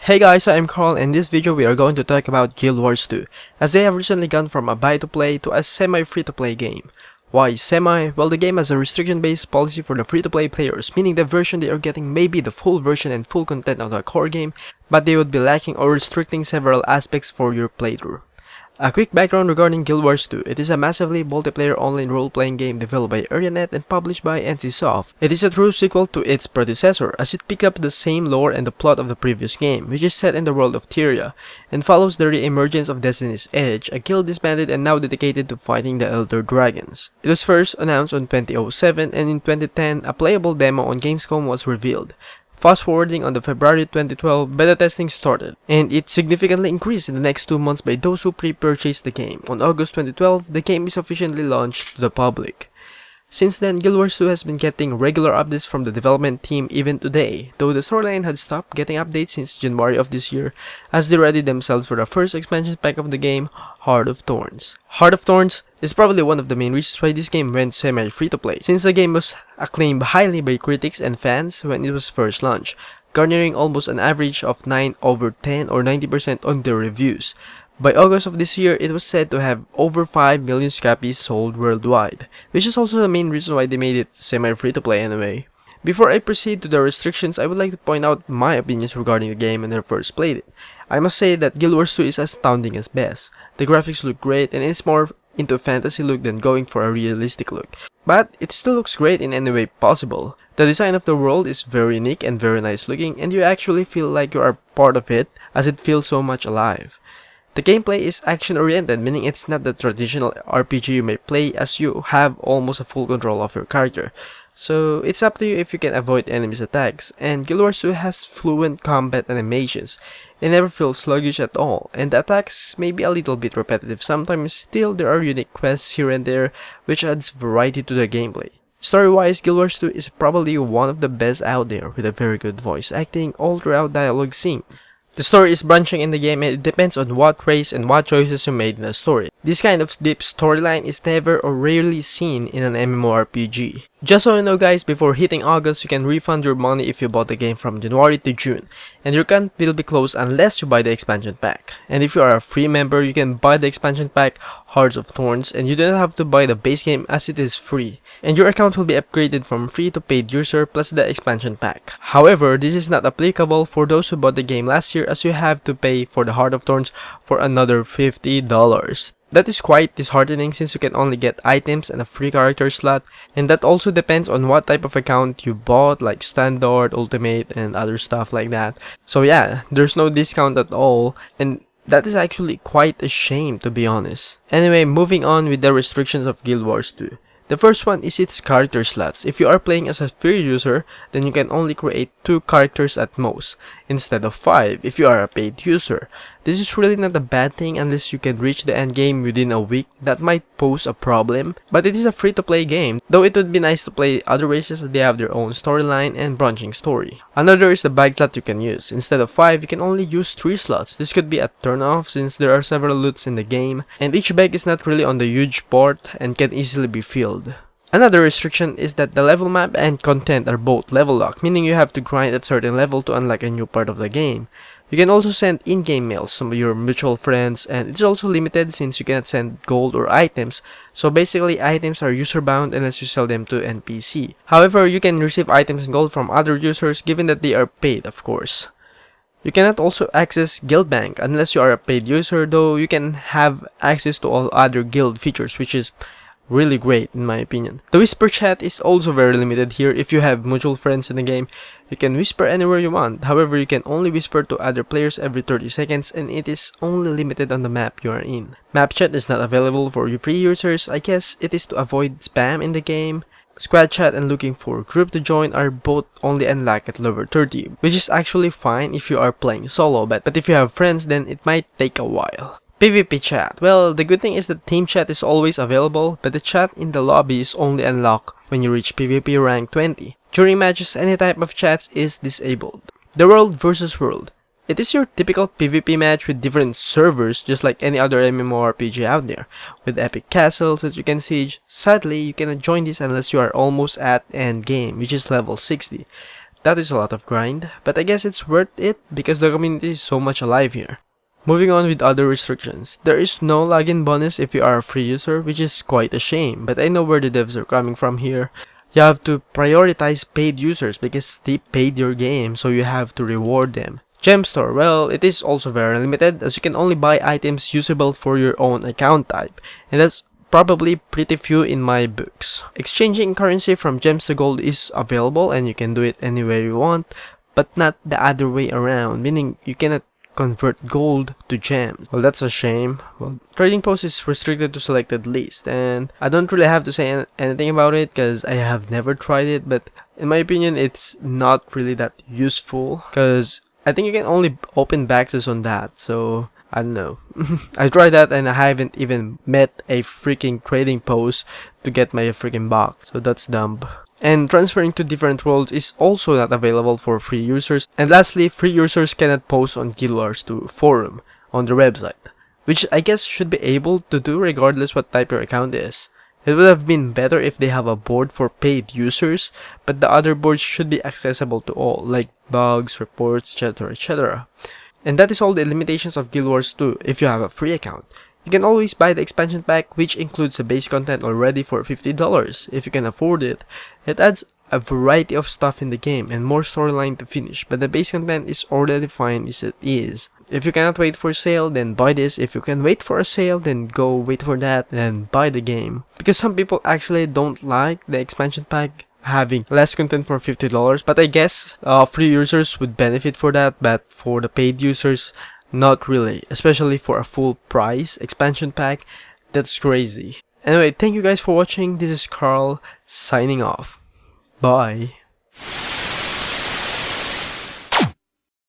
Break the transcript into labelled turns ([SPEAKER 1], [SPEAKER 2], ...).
[SPEAKER 1] Hey guys, I'm Carl, and in this video we are going to talk about Guild Wars 2, as they have recently gone from a buy-to-play to a semi-free-to-play game. Why semi? Well, the game has a restriction-based policy for the free-to-play players, meaning the version they are getting may be the full version and full content of the core game, but they would be lacking or restricting several aspects for your playthrough. A quick background regarding Guild Wars 2. It is a massively multiplayer online role-playing game developed by AreaNet and published by NCSoft. It is a true sequel to its predecessor, as it picks up the same lore and the plot of the previous game, which is set in the world of Tyria, and follows the re-emergence of Destiny's Edge, a guild disbanded and now dedicated to fighting the Elder Dragons. It was first announced on 2007, and in 2010, a playable demo on Gamescom was revealed. Fast forwarding on the February 2012, beta testing started, and it significantly increased in the next 2 months by those who pre-purchased the game. On August 2012, the game is officially launched to the public. Since then, Guild Wars 2 has been getting regular updates from the development team even today, though the storyline had stopped getting updates since January of this year, as they readied themselves for the first expansion pack of the game, Heart of Thorns. Heart of Thorns is probably one of the main reasons why this game went semi-free-to-play, since the game was acclaimed highly by critics and fans when it was first launched, garnering almost an average of 9 over 10 or 90% on their reviews. By August of this year, it was said to have over 5 million copies sold worldwide, which is also the main reason why they made it semi-free-to-play anyway. Before I proceed to the restrictions, I would like to point out my opinions regarding the game when I first played it. I must say that Guild Wars 2 is astounding as best. The graphics look great, and it's more into a fantasy look than going for a realistic look. But it still looks great in any way possible. The design of the world is very unique and very nice looking, and you actually feel like you are part of it, as it feels so much alive. The gameplay is action-oriented, meaning it's not the traditional RPG you may play, as you have almost a full control of your character. So it's up to you if you can avoid enemies' attacks, and Guild Wars 2 has fluent combat animations. It never feels sluggish at all, and the attacks may be a little bit repetitive sometimes. Still, there are unique quests here and there, which adds variety to the gameplay. Story-wise, Guild Wars 2 is probably one of the best out there, with a very good voice acting all throughout dialogue scene. The story is branching in the game, and it depends on what race and what choices you made in the story. This kind of deep storyline is never or rarely seen in an MMORPG. Just so you know guys, before hitting August, you can refund your money if you bought the game from January to June, and your account will be closed unless you buy the expansion pack. And if you are a free member, you can buy the expansion pack, Heart of Thorns, and you don't have to buy the base game as it is free. And your account will be upgraded from free to paid user plus the expansion pack. However, this is not applicable for those who bought the game last year, as you have to pay for the Heart of Thorns for another $50. That is quite disheartening since you can only get items and a free character slot, and that also depends on what type of account you bought, like standard, ultimate, and other stuff like that. So yeah, there's no discount at all, and that is actually quite a shame, to be honest. Anyway, moving on with the restrictions of Guild Wars 2. The first one is its character slots. If you are playing as a free user, then you can only create 2 characters at most, instead of 5 if you are a paid user. This is really not a bad thing unless you can reach the end game within a week. That might pose a problem, but it is a free-to-play game, though it would be nice to play other races that they have their own storyline and branching story. Another is the bag slot you can use. Instead of 5, you can only use 3 slots. This could be a turn-off since there are several loots in the game, and each bag is not really on the huge part and can easily be filled. Another restriction is that the level map and content are both level locked, meaning you have to grind at certain level to unlock a new part of the game. You can also send in-game mails to your mutual friends, and it's also limited since you cannot send gold or items, so basically items are user-bound unless you sell them to NPC. However, you can receive items and gold from other users given that they are paid, of course. You cannot also access Guild Bank unless you are a paid user, though you can have access to all other guild features, which is really great in my opinion. The whisper chat is also very limited here. If you have mutual friends in the game, you can whisper anywhere you want. However, you can only whisper to other players every 30 seconds, and it is only limited on the map you are in. Map chat is not available for you free users. I guess it is to avoid spam in the game. Squad chat and looking for a group to join are both only unlocked at level 30, which is actually fine if you are playing solo, but if you have friends, then it might take a while. PvP chat. Well, the good thing is that team chat is always available, but the chat in the lobby is only unlocked when you reach PvP rank 20. During matches, any type of chats is disabled. The world versus world. It is your typical PvP match with different servers, just like any other MMORPG out there, with epic castles that you can siege. Sadly, you cannot join this unless you are almost at end game, which is level 60. that is a lot of grind, but I guess it's worth it because the community is so much alive here. Moving on with other restrictions, there is no login bonus if you are a free user, which is quite a shame, but I know where the devs are coming from here. You have to prioritize paid users because they paid your game, so you have to reward them. Gem store, well, it is also very limited as you can only buy items usable for your own account type, and that's probably pretty few in my books. Exchanging currency from gems to gold is available and you can do it anywhere you want, but not the other way around, meaning you cannot convert gold to gems. Well, that's a shame. Well, trading post is restricted to selected list, and I don't really have to say anything about it because I have never tried it, but in my opinion it's not really that useful because I think you can only open boxes on that, so I don't know. I tried that and I haven't even met a freaking trading post to get my freaking box, so that's dumb. And transferring to different worlds is also not available for free users. And lastly, free users cannot post on Guild Wars 2 forum on their website, which I guess should be able to do regardless what type your account is. It would have been better if they have a board for paid users, but the other boards should be accessible to all, like bugs, reports, etc, etc. And that is all the limitations of Guild Wars 2 if you have a free account. You can always buy the expansion pack, which includes the base content already for $50 if you can afford it. It adds a variety of stuff in the game and more storyline to finish, but the base content is already fine as it is. If you cannot wait for a sale, then buy this. If you can wait for a sale, then go wait for that and buy the game. Because some people actually don't like the expansion pack having less content for $50, but I guess free users would benefit for that, but for the paid users, not really, especially for a full price expansion pack. That's crazy. Anyway, thank you guys for watching. This is Carl signing off. Bye.